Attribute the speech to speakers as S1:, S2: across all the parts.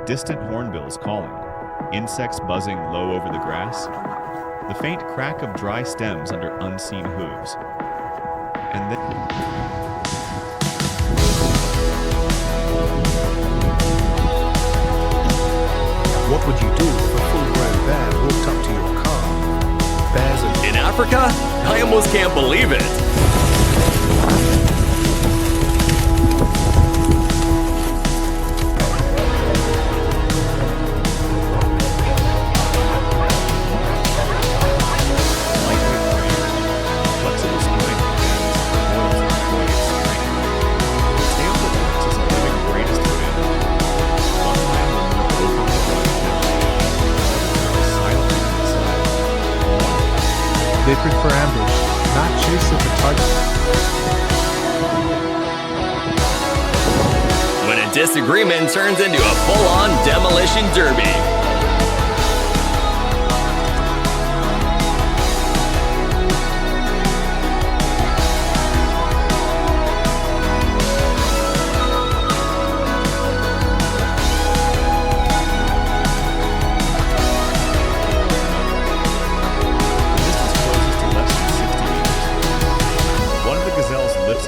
S1: distant hornbills calling, insects buzzing low over the grass, the faint crack of dry stems under unseen hooves. And then
S2: what would you do if a full-grown bear walked up to your car? Bears are...
S3: In Africa? I almost can't believe it.
S2: They prefer ambush, not chase of the target.
S3: When a disagreement turns into a full-on demolition derby.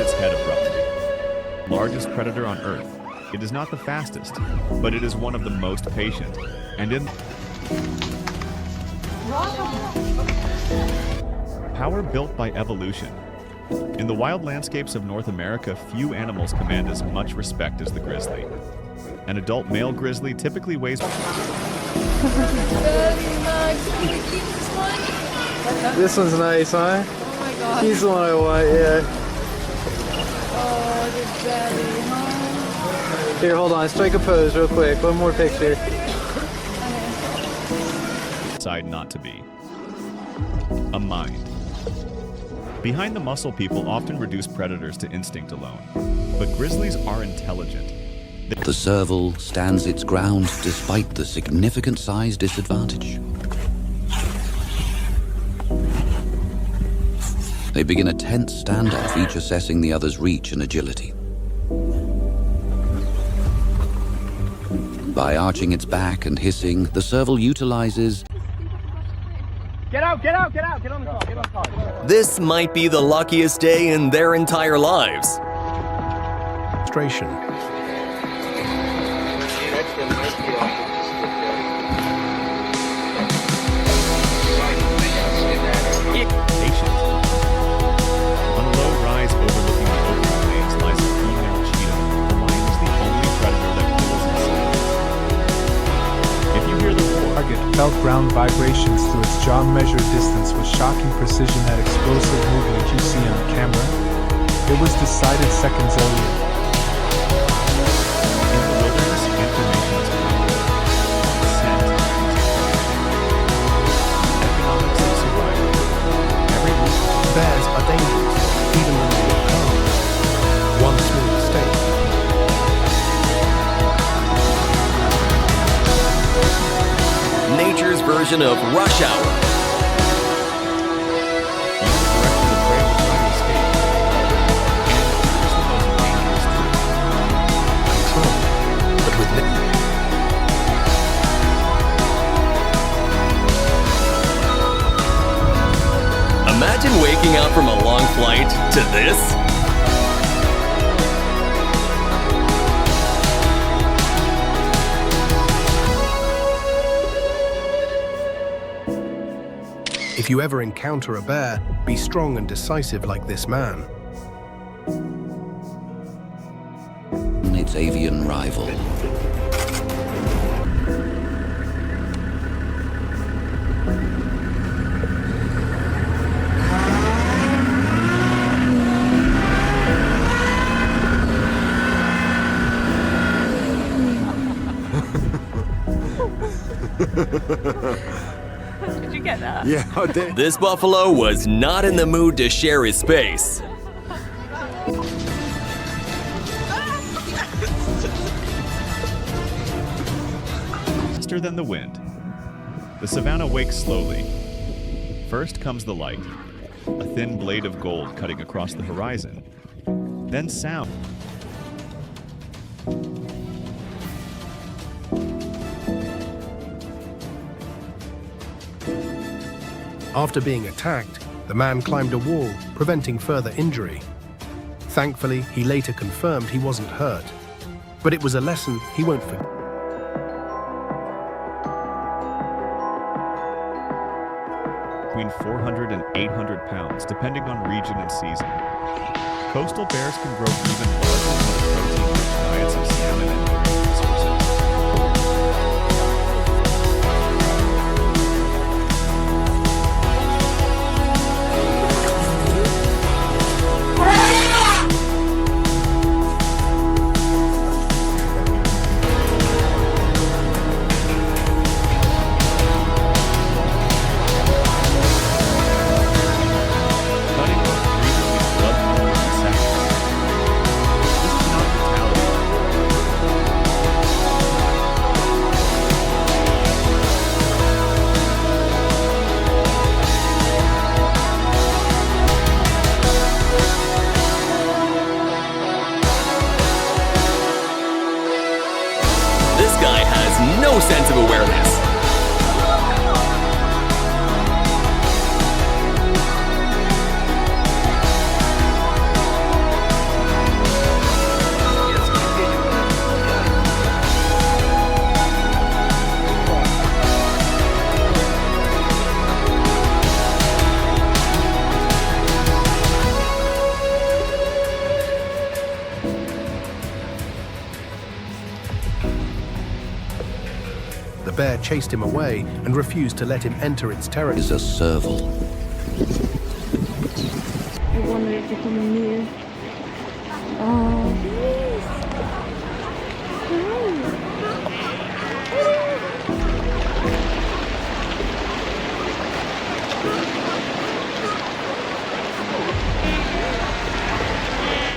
S1: Its head abruptly. Largest predator on Earth, it is not the fastest, but it is one of the most patient. And in power built by evolution. In the wild landscapes of North America, few animals command as much respect as the grizzly. An adult male grizzly typically weighs...
S4: This one's nice, huh?
S5: Oh my god.
S4: He's the one I want, yeah.
S5: Oh, the belly, huh?
S4: Here, hold on. Strike a pose real quick. One more picture.
S1: Decide not to be. A mind. Behind the muscle, people often reduce predators to instinct alone. But grizzlies are intelligent.
S6: The serval stands its ground despite the significant size disadvantage. They begin a tense standoff, each assessing the other's reach and agility. By arching its back and hissing, the serval utilizes...
S4: Get out, get out, get out! Get on the car, get on the car.
S3: This might be the luckiest day in their entire lives.
S2: Frustration. Felt ground vibrations through its jaw, measured distance with shocking precision. That explosive movement you see on camera, it was decided seconds earlier.
S1: In the wilderness, information is power. Scent is economics of survival. Every week,
S2: Bears are dangerous, even when they are calm. One small mistake.
S3: Nature's version of rush hour. Imagine waking up from a long flight to this.
S2: If you ever encounter a bear, be strong and decisive like this man.
S6: its avian rival.
S5: Did you get that?
S2: Yeah, I did.
S3: This buffalo was not in the mood to share his space.
S1: Faster than the wind. The savannah wakes slowly. First comes the light, a thin blade of gold cutting across the horizon. Then sound.
S7: After being attacked, the man climbed a wall, preventing further injury. Thankfully, he later confirmed he wasn't hurt. But it was a lesson he won't forget.
S1: Between 400 and 800 pounds, depending on region and season. Coastal bears can grow even larger than the protein-rich diets of salmon and marine resources.
S3: No sense of awareness.
S7: The bear chased him away and refused to let him enter its territory.
S6: Is a serval.
S5: Jag wonder if det kommer ner.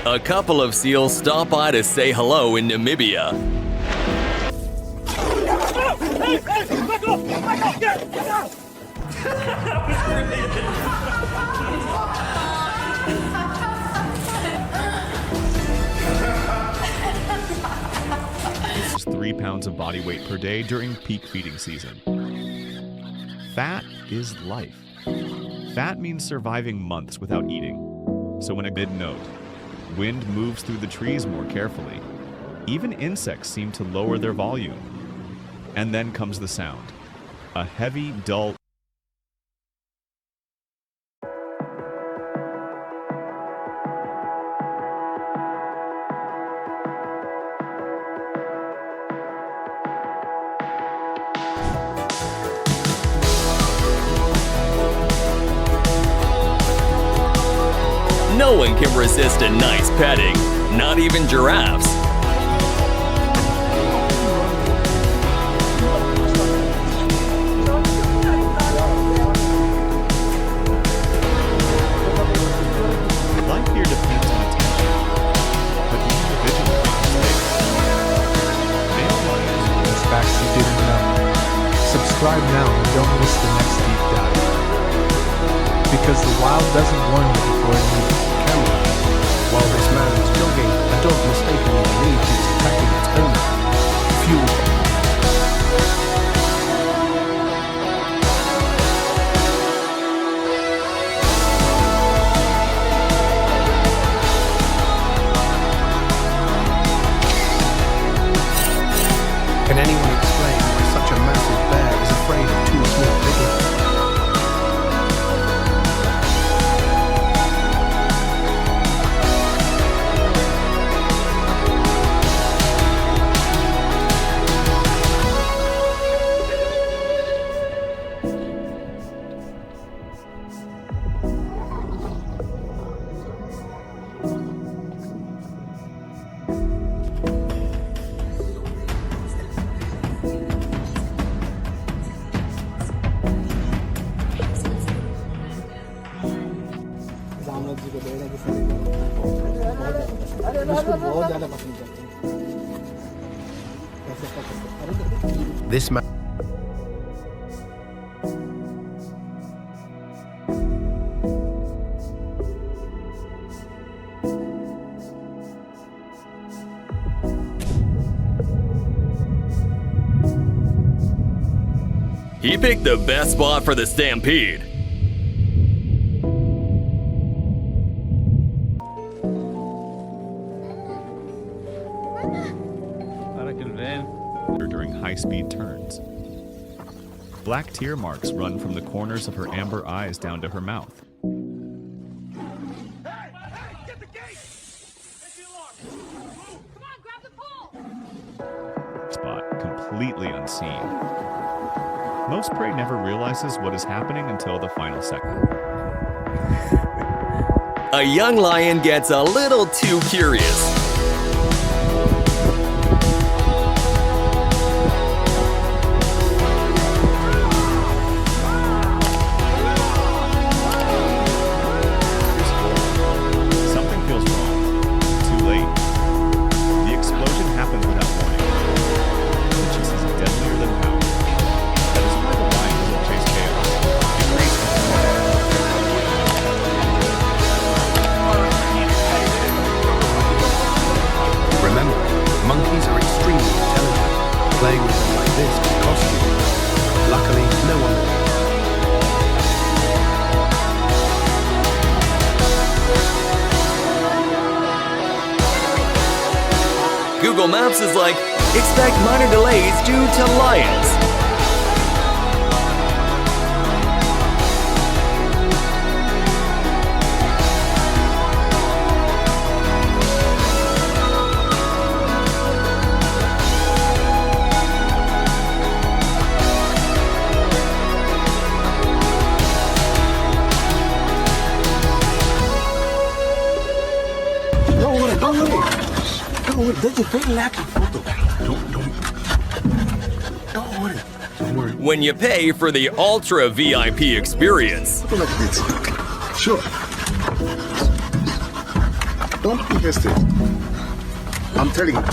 S3: A couple of seals stop by to say hello in Namibia.
S1: It's 3 pounds of body weight per day during peak feeding season. Fat is life. Fat means surviving months without eating. So when a mid-note, wind moves through the trees more carefully. Even insects seem to lower their volume. And then comes the sound. A heavy, dull
S3: No one can resist a nice petting, not even giraffes.
S1: Life here depends on attention, but individual mistakes. Male lions
S2: Those facts you didn't know. Subscribe now and don't miss the next deep dive. Because the wild doesn't warn you before it moves.
S7: Camera. While this man was jogging, a dog mistakenly believed he was attacking its owner. Fuel. Can anyone explain why such a massive bear is afraid of two small piglets? This man.
S3: He picked the best spot for the stampede.
S4: man.
S1: During high-speed turns. Black tear marks run from the corners of her amber eyes down to her mouth.
S4: Get the gate! Take the alarm. Come on, grab the pole!
S1: Spot completely unseen. Most prey never realizes what is happening until the final second.
S3: A young lion gets a little too curious.
S1: Something feels wrong. Too late. The explosion happens without warning. The chase is deadlier than power. That is why the lion doesn't chase chaos. It creates
S7: Remember, monkeys are extremely intelligent. Playing with them like this can cost you. Luckily, no one will.
S3: Google Maps is like, expect minor delays due to lions.
S8: Don't worry.
S3: When you pay for the Ultra VIP experience.
S8: Go like this. Sure. Don't be hasty. I'm telling you.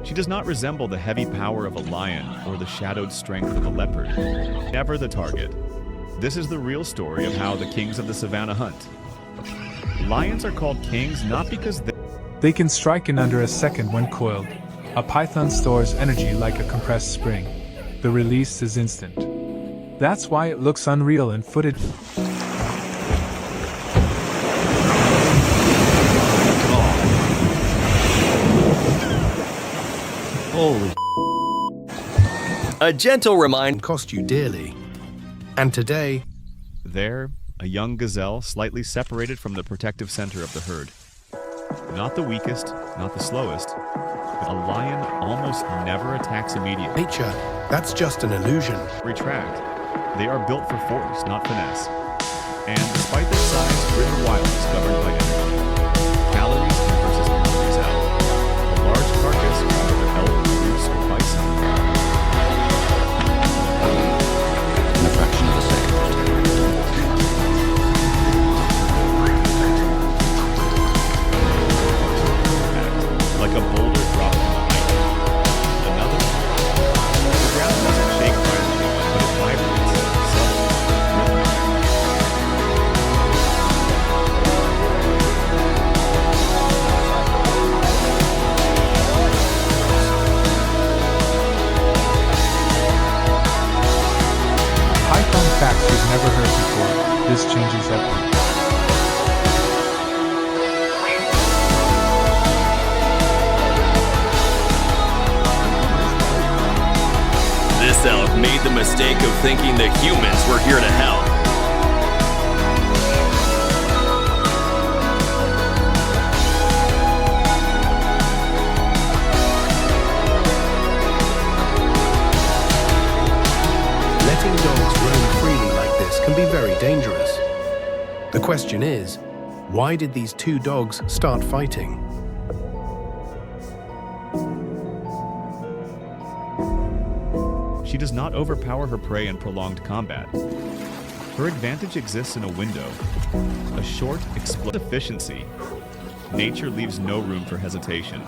S1: She does not resemble the heavy power of a lion or the shadowed strength of a leopard. Never the target. This is the real story of how the kings of the savannah hunt. Lions are called kings not because
S2: They can strike in under a second when coiled. A python stores energy like a compressed spring. The release is instant. That's why it looks unreal in footage.
S1: Holy.
S3: A gentle reminder.
S7: Cost you dearly. And today,
S1: There, a young gazelle slightly separated from the protective center of the herd. Not the weakest, not the slowest, but a lion almost never attacks immediately.
S7: nature, that's just an illusion.
S1: Retract. They are built for force, not finesse. And despite their size, Britain Wild is governed by energy. Calories in versus calories out. A large carcass, whether elk, moose, or bison.
S6: In a fraction of a second.
S1: Like a boulder dropped from a height. Another. The ground doesn't shake violently, but it vibrates, subtle, rhythmic.
S2: Python facts you've never heard before. This changes everything.
S3: This elk made the mistake of thinking the humans were here to help.
S7: Letting dogs roam freely like this can be very dangerous. The question is, why did these two dogs start fighting?
S1: She does not overpower her prey in prolonged combat. Her advantage exists in a window, a short, explosive efficiency. Nature leaves no room for hesitation.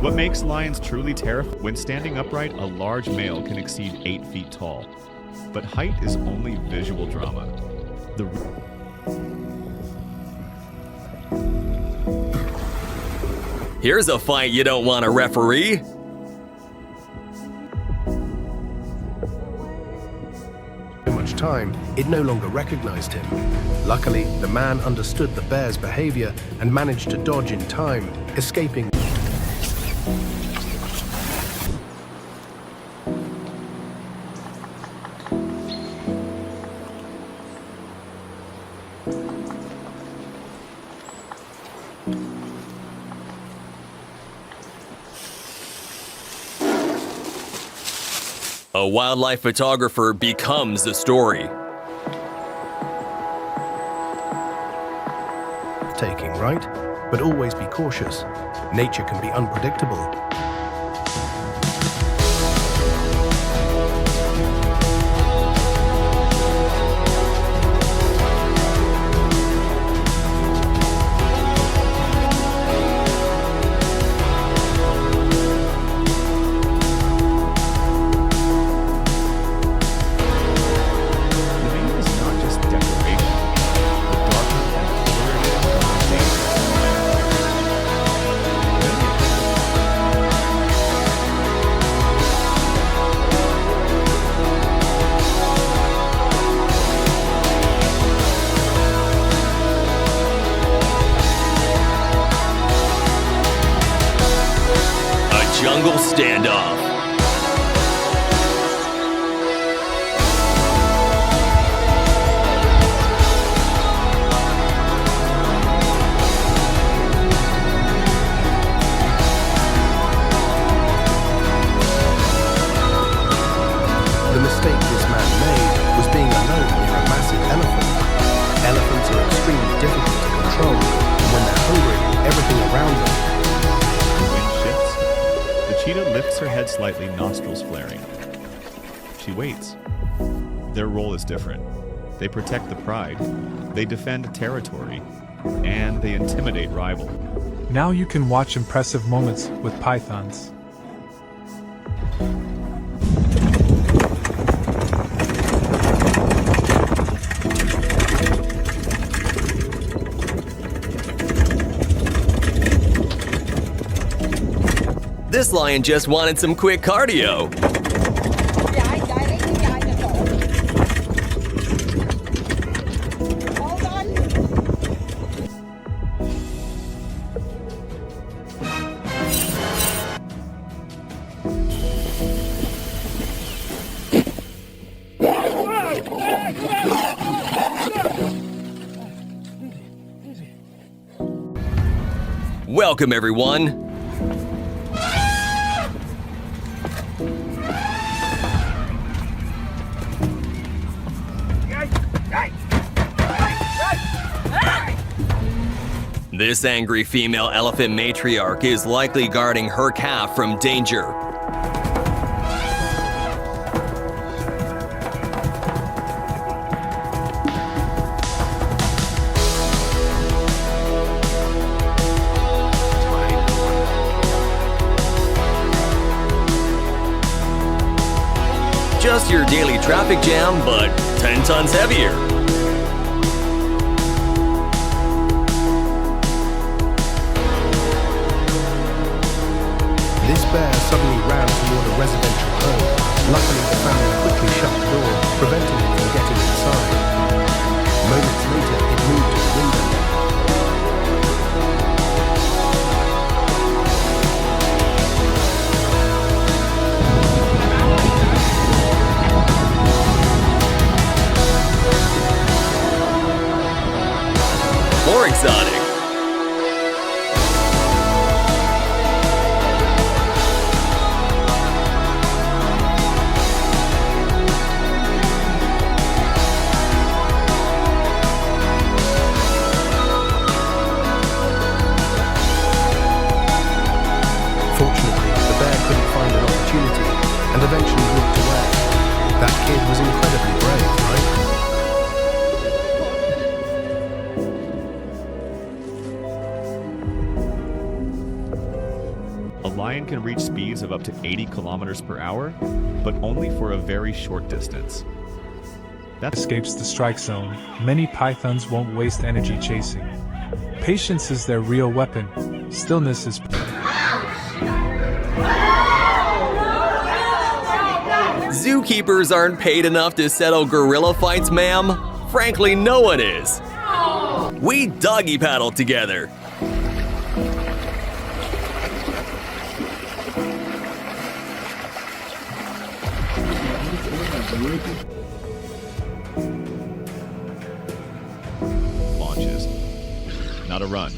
S1: What makes lions truly terrifying? When standing upright, a large male can exceed 8 feet tall. But height is only visual drama.
S3: Here's a fight you don't want to referee.
S7: time, it no longer recognized him. Luckily, the man understood the bear's behavior and managed to dodge in time, escaping.
S3: A wildlife photographer becomes the story.
S7: Taking, right? But always be cautious. Nature can be unpredictable.
S3: Jungle standoff.
S7: The mistake this man made was being alone near a massive elephant. Elephants are extremely difficult to control, and when they're hungry, everything around them.
S1: The wind shifts. The cheetah lifts her head slightly, nostrils flaring. She waits. Their role is different. They protect the pride, they defend territory, and they intimidate rival.
S2: Now you can watch impressive moments with pythons.
S3: This lion just wanted some quick cardio.
S4: Hold on.
S3: Welcome, everyone. This angry female elephant matriarch is likely guarding her calf from danger. Just your daily traffic jam, but 10 tons heavier.
S7: This bear suddenly ran toward a residential home. Luckily, the family quickly shut the door, preventing it from getting inside. Moments later, it moved to the window.
S3: More exotic.
S7: Fortunately, the bear couldn't find an opportunity and eventually walked away. That kid was incredibly brave, right?
S1: A lion can reach speeds of up to 80 kilometers per hour, but only for a very short distance. That
S2: Escapes the strike zone. Many pythons won't waste energy chasing. Patience is their real weapon. Stillness is.
S3: Zookeepers aren't paid enough to settle gorilla fights, ma'am. Frankly, no one is. We doggy paddle together.
S1: Launches. Not a run,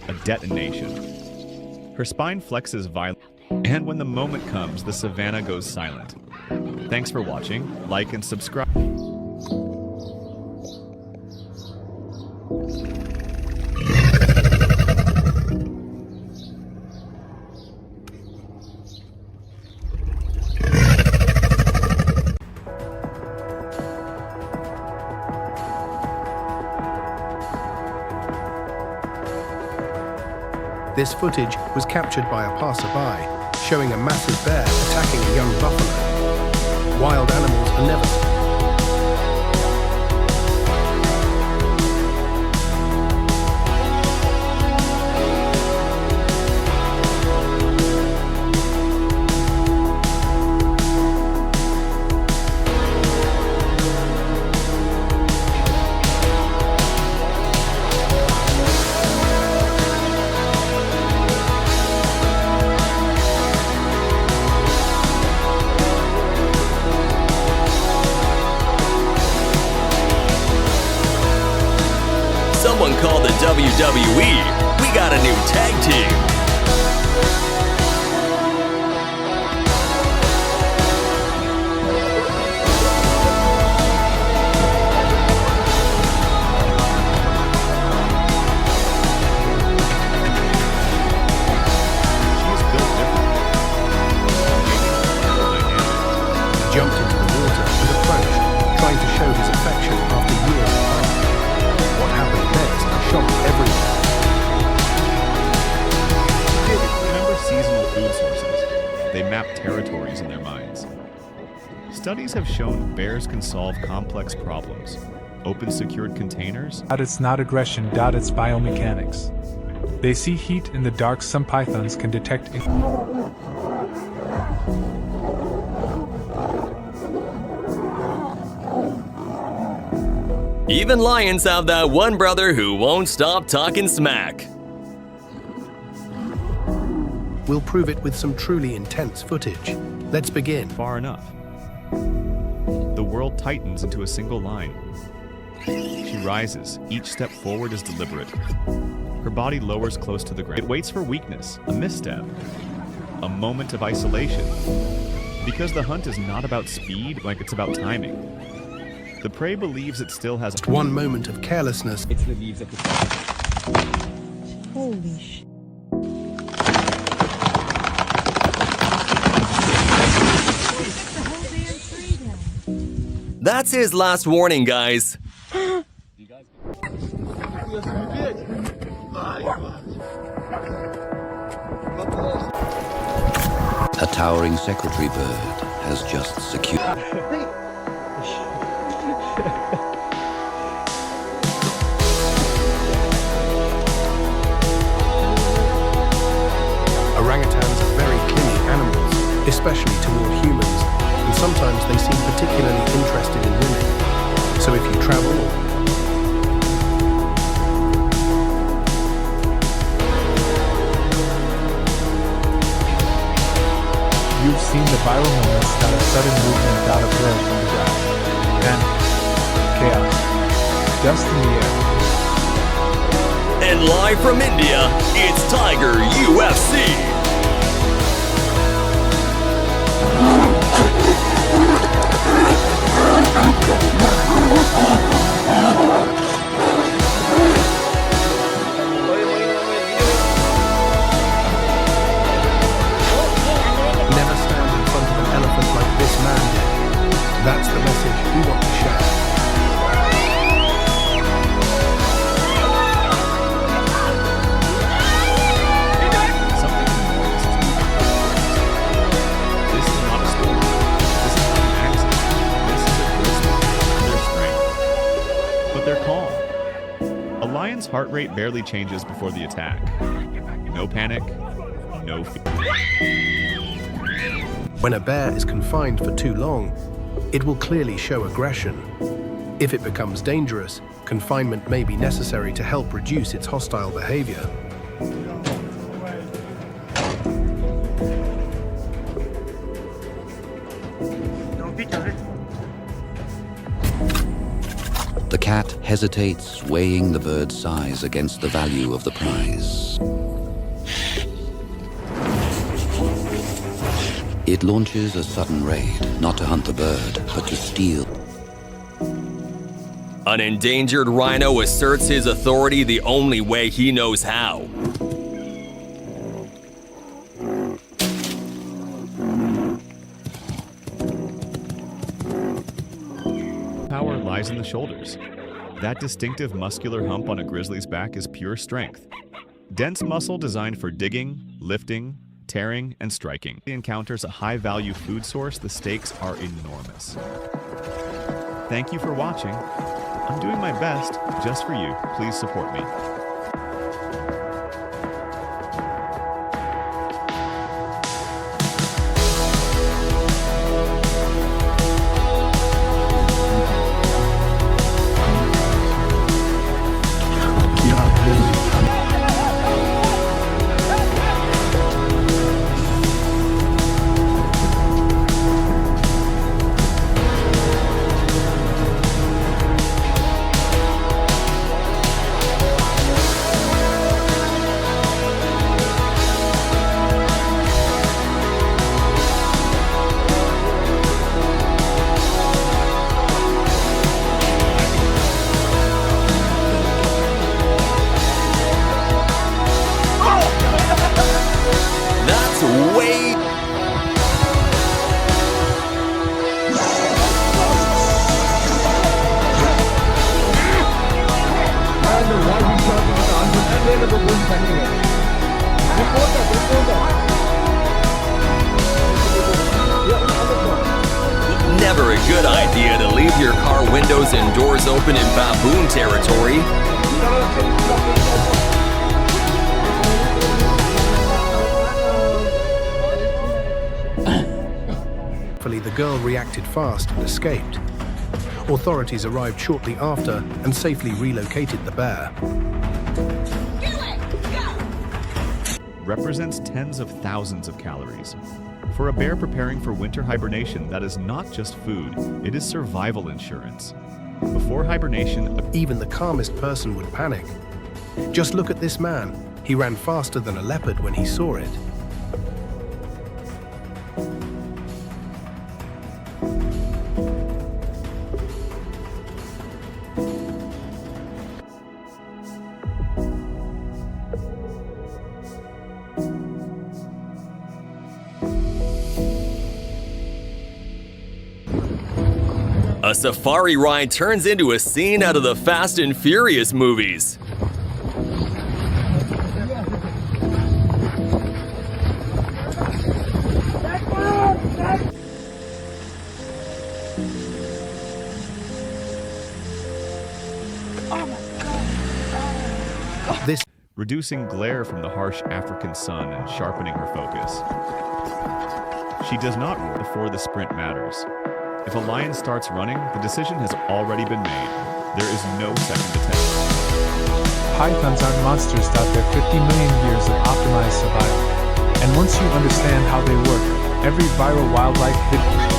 S1: a detonation. Her spine flexes violently, and when the moment comes, the savannah goes silent. Thanks for watching. Like and subscribe.
S7: This footage was captured by a passerby, showing a massive bear attacking a young buffalo. Wild animals are never
S3: Someone called the WWE. We got a new tag team.
S1: She's built differently.
S7: He jumped into the water and approached, trying to show his affection after years apart. What happened next shocked everyone.
S1: Remember seasonal food sources? They map territories in their minds. Studies have shown bears can solve complex problems. Open secured containers,
S2: It's not aggression. It's biomechanics. They see heat in the dark. Some pythons can detect.
S3: Even lions have that one brother who won't stop talking smack.
S7: We'll prove it with some truly intense footage. Let's begin.
S1: far enough. The world tightens into a single line. She rises. Each step forward is deliberate. Her body lowers close to the ground. It waits for weakness, a misstep, a moment of isolation. Because the hunt is not about speed, like it's about timing. The prey believes it still has
S7: One moment of carelessness
S5: Holy sh!
S3: That's his last warning, guys.
S6: A towering secretary bird has just secured.
S7: Orangutans are very clingy animals, especially toward humans, and sometimes they seem particularly interested in women. So if you travel
S2: You've seen the viral moments. A sudden movement out of blur from the grass. Then, chaos. Dust in the air.
S3: And live from India, it's Tiger UFC.
S7: never stand in front of an elephant like this man did. That's the message we want to share.
S1: something enormous is moving forward. This is not a storm. This is not an accident. This is a grizzly. They're strength. But they're calm. A lion's heart rate barely changes before the attack. No panic, no fear.
S7: When a bear is confined for too long, it will clearly show aggression. If it becomes dangerous, confinement may be necessary to help reduce its hostile behavior.
S6: The cat hesitates, weighing the bird's size against the value of the prize. It launches a sudden raid, not to hunt the bird, but to steal.
S3: An endangered rhino asserts his authority the only way he knows how.
S1: Power lies in the shoulders. That distinctive muscular hump on a grizzly's back is pure strength. Dense muscle designed for digging, lifting, tearing, and striking. He encounters a high-value food source, the stakes are enormous. Thank you for watching. I'm doing my best just for you. Please support me.
S3: Never a good idea to leave your car windows and doors open in baboon territory.
S7: Thankfully, the girl reacted fast and escaped. Authorities arrived shortly after and safely relocated the bear.
S1: Represents tens of thousands of calories. For a bear preparing for winter hibernation, that is not just food, it is survival insurance. Before hibernation,
S7: Even the calmest person would panic. Just look at this man. He ran faster than a leopard when he saw it.
S3: A safari ride turns into a scene out of the Fast and Furious movies.
S7: This
S1: reducing glare from the harsh African sun and sharpening her focus. She does not run before the sprint matters. If a lion starts running, the decision has already been made. There is no second attempt.
S2: Pythons aren't monsters. They're 50 million years of optimized survival. And once you understand how they work, every viral wildlife video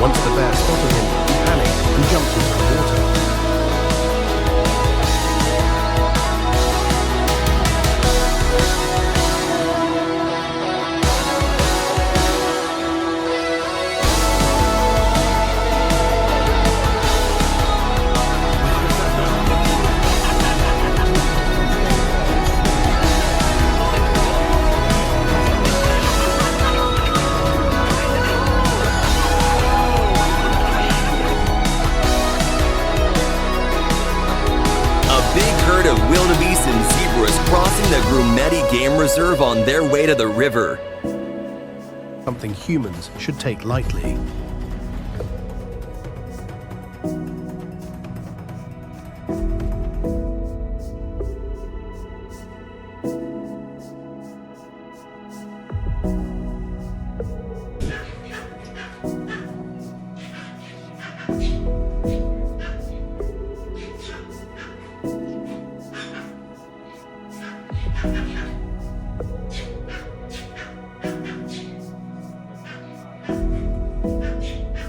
S7: Once the bear spotted him, he panicked and jumped into the water.
S3: Medi Game Reserve on their way to the river.
S7: Something humans should take lightly.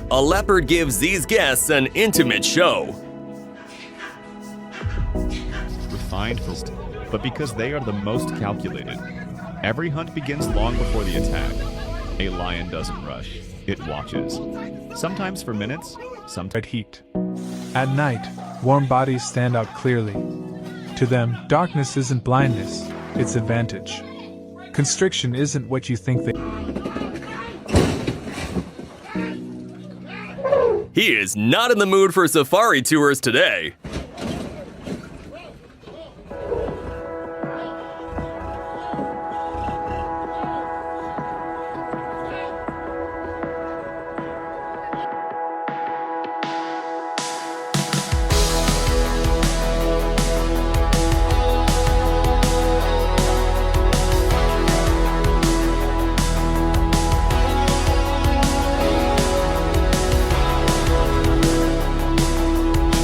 S3: A leopard gives these guests an intimate show.
S1: Refined first, but because they are the most calculated. Every hunt begins long before the attack. A lion doesn't rush, it watches. Sometimes for minutes, sometimes
S2: Red heat. At night, warm bodies stand out clearly. To them, darkness isn't blindness, it's advantage. Constriction isn't what you think they.
S3: He is not in the mood for safari tours today.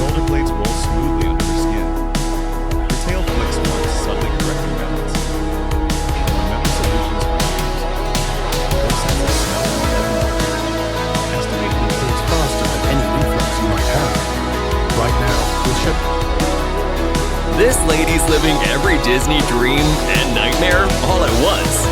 S1: shoulder blades roll smoothly under her skin. Her tail flicks once, subtly correcting balance. Remember solutions for problems. Their sense of smell and everything. Estimate
S7: It's faster than any reflex you might have. Right now, with
S3: This lady's living every Disney dream and nightmare all at once.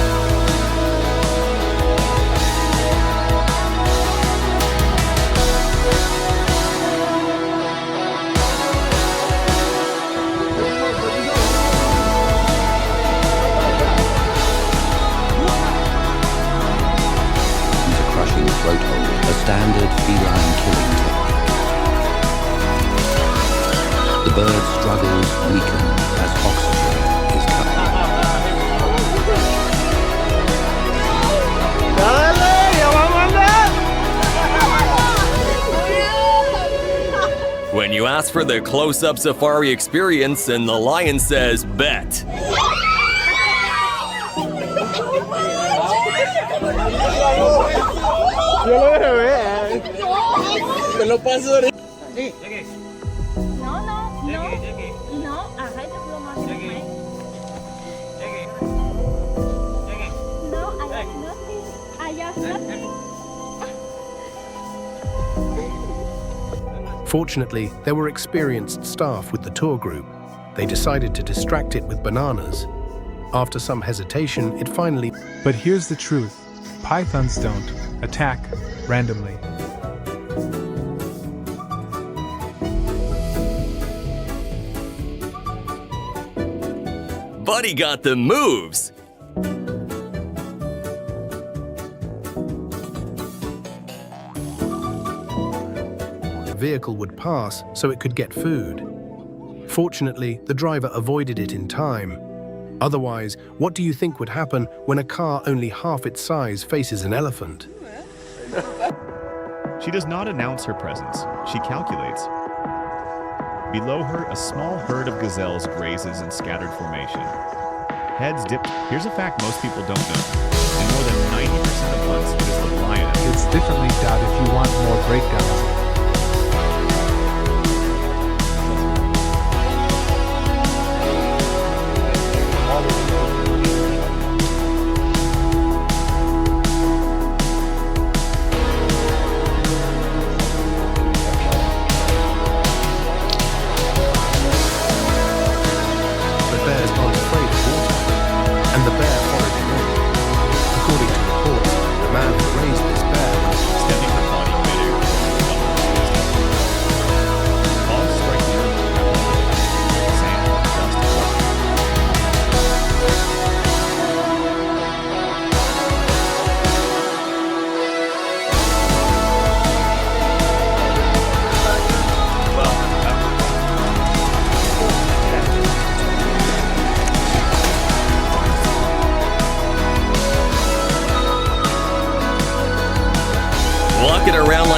S6: Use a crushing throat hold, a standard feline killing technique. The bird struggles, weaken as oxygen is cut.
S3: When you ask for the close-up safari experience and the lion says, bet.
S7: Fortunately, there were experienced staff with the tour group. They decided to distract it with bananas. After some hesitation, it finally...
S2: But here's the truth: pythons don't attack randomly.
S3: Buddy got the moves.
S7: vehicle would pass so it could get food. Fortunately, the driver avoided it in time. Otherwise, what do you think would happen when a car only half its size faces an elephant?
S1: She does not announce her presence. She calculates. Below her, a small herd of gazelles grazes in scattered formation. Heads dipped. Here's a fact most people don't know. In more than 90% of hunts, it is the lioness.
S2: It's differently done if you want more breakdowns.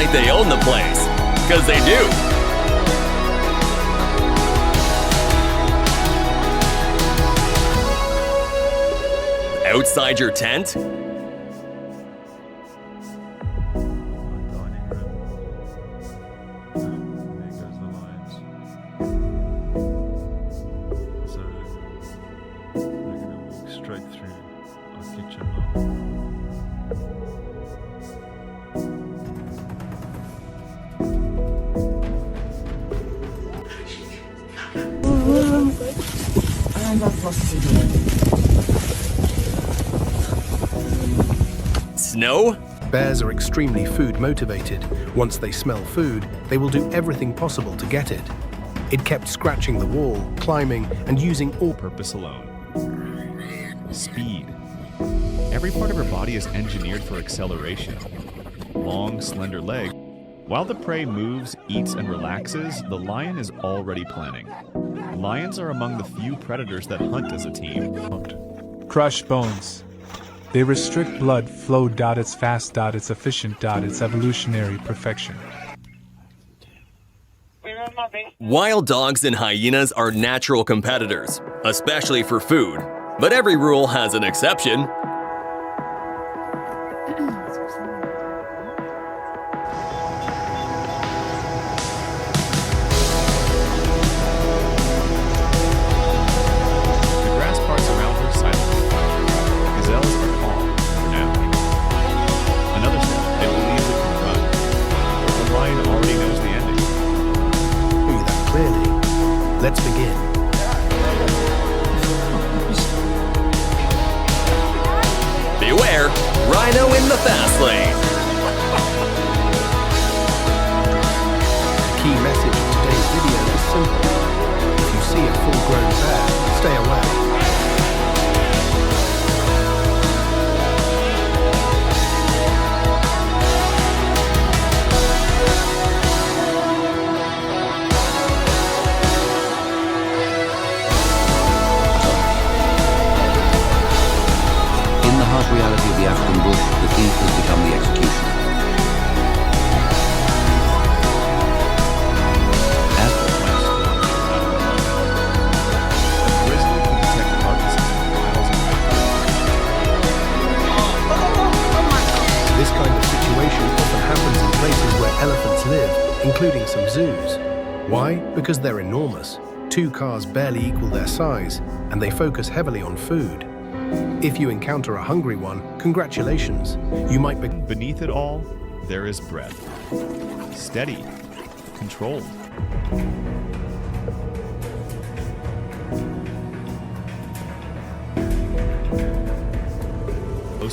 S3: like they own the place, 'cause they do. Outside your tent?
S2: Dining room. There goes the lions. So we're gonna walk straight through our kitchen now.
S3: Snow?
S7: Bears are extremely food motivated. Once they smell food, they will do everything possible to get it. It kept scratching the wall, climbing, and using all
S1: Purpose alone. Speed. Every part of her body is engineered for acceleration. Long, slender leg. While the prey moves, eats, and relaxes, the lion is already planning. Lions are among the few predators that hunt as a team.
S2: Crush bones. They restrict blood flow. It's fast. It's efficient. It's evolutionary perfection.
S3: Wild dogs and hyenas are natural competitors, especially for food. But every rule has an exception.
S1: The grass parts around her silently. Gazelles are calm, for now. Another step, it believes it can run. The lion already knows the ending.
S7: you that clearly. Let's begin.
S3: Beware, rhino in the fast lane.
S7: The key message of today's video is simple. If you see a full-grown bear, stay away.
S6: In the harsh reality of the African bush, the thief has become the executioner. As for the quest,
S1: A grizzly can detect carcasses from miles away.
S7: This kind of situation often happens in places where elephants live, including some zoos. Why? Because they're enormous. 2 cars barely equal their size, and they focus heavily on food. If you encounter a hungry one, congratulations. You might be...
S1: Beneath it all, there is breath. Steady, controlled.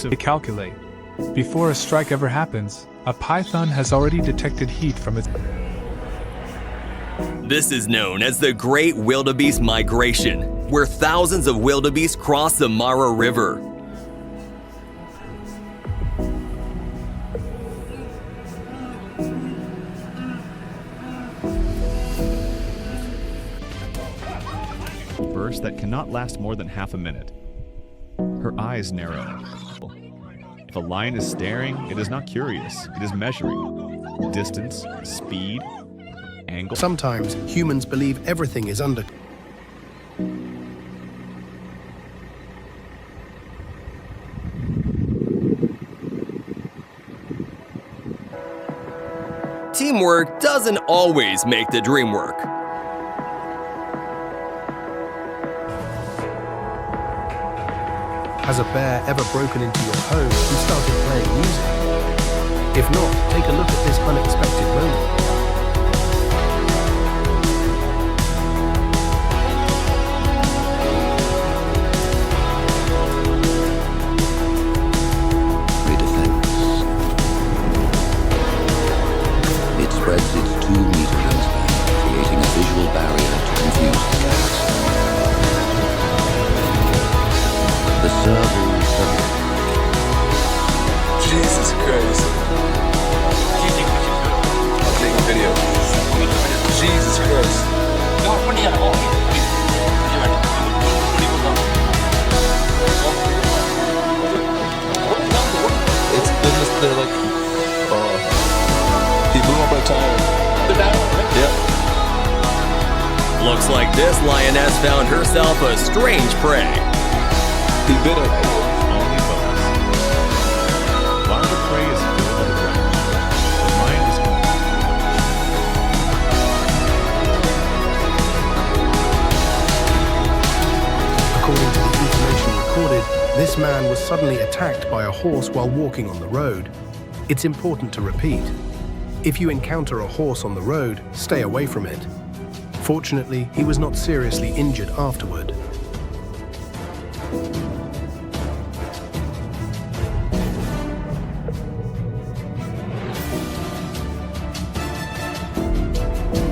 S2: They calculate. Before a strike ever happens, a python has already detected heat from its...
S3: This is known as the Great Wildebeest Migration, where thousands of wildebeest cross the Mara River.
S1: Burst that cannot last more than half a minute. Her eyes narrow. If a lion is staring, it is not curious, it is measuring. Distance, speed, angle.
S7: Sometimes humans believe everything is under...
S3: Teamwork doesn't always make the dream work.
S7: Has a bear ever broken into your home and started playing music? If not, take a look at this unexpected moment.
S6: defense. It spreads its 2-meter wingspan, creating a visual barrier to confuse the cats. The serval
S8: Jesus Christ. I'm taking video. Jesus Christ. They're like, oh.
S3: this lioness found herself a strange prey.
S8: He bit her.
S1: Only bonus. While the prey is filled with adrenaline, the lion is
S7: According to the information recorded, this man was suddenly attacked by a horse while walking on the road. It's important to repeat. If you encounter a horse on the road, stay away from it. Fortunately, he was not seriously injured afterward.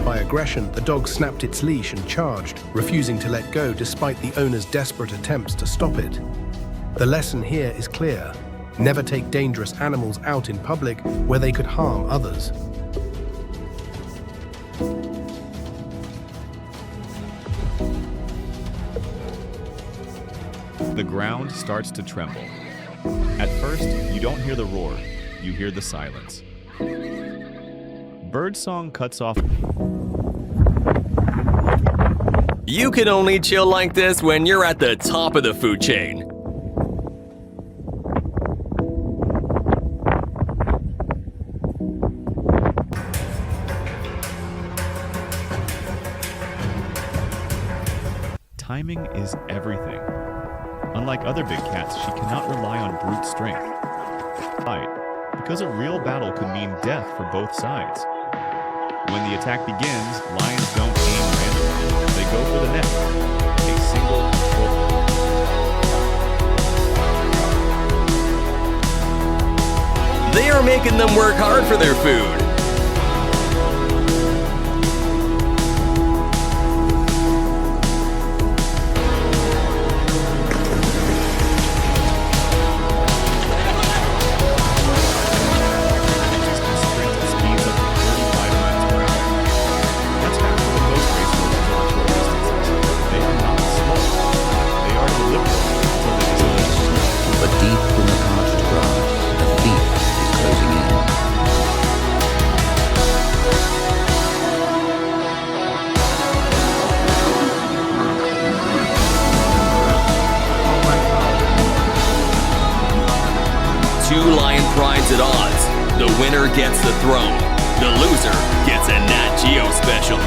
S7: By aggression, the dog snapped its leash and charged, refusing to let go despite the owner's desperate attempts to stop it. The lesson here is clear. Never take dangerous animals out in public where they could harm others.
S1: The ground starts to tremble. At first, you don't hear the roar, you hear the silence. Birdsong cuts off.
S3: You can only chill like this when you're at the top of the food chain.
S1: Timing is everything. Unlike other big cats, she cannot rely on brute strength. Fight, because a real battle could mean death for both sides. When the attack begins, lions don't aim randomly. They go for the neck. A single bullet.
S3: They are making them work hard for their food. At odds, the winner gets the throne. The loser gets a Nat Geo special.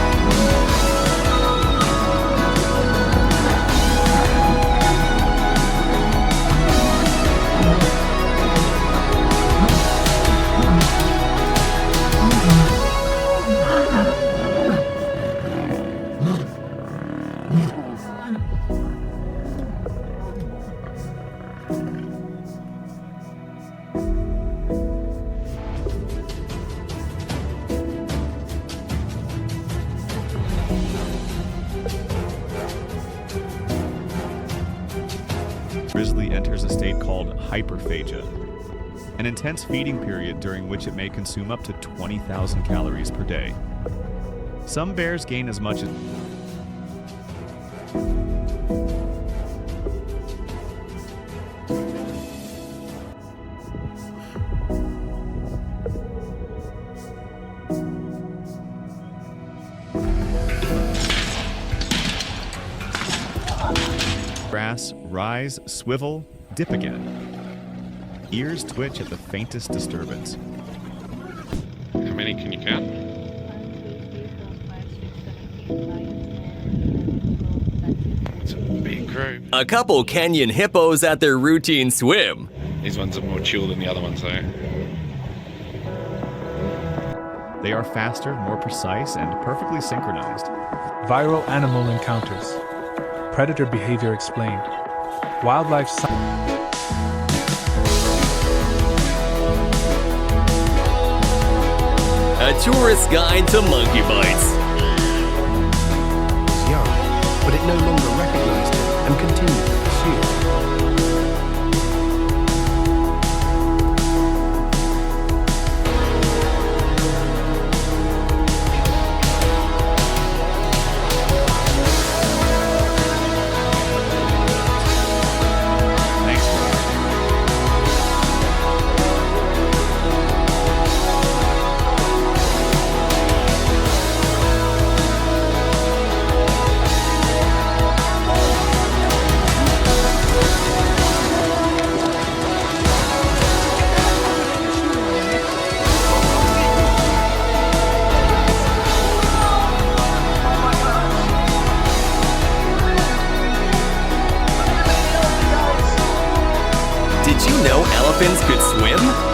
S1: Grizzly enters a state called hyperphagia, an intense feeding period during which it may consume up to 20,000 calories per day. Some bears gain as much as grass, rise, swivel, dip again. Ears twitch at the faintest disturbance.
S9: How many can you count? It's a big group.
S3: A couple Kenyan hippos at their routine swim.
S9: These ones are more chill than the other ones though.
S1: They are faster, more precise, and perfectly synchronized.
S2: Viral animal encounters. Predator behavior explained. Wildlife
S3: A tourist guide to monkey bites.
S7: Was young, but it no longer recognized him and continued the pursuit.
S3: Did you know elephants could swim?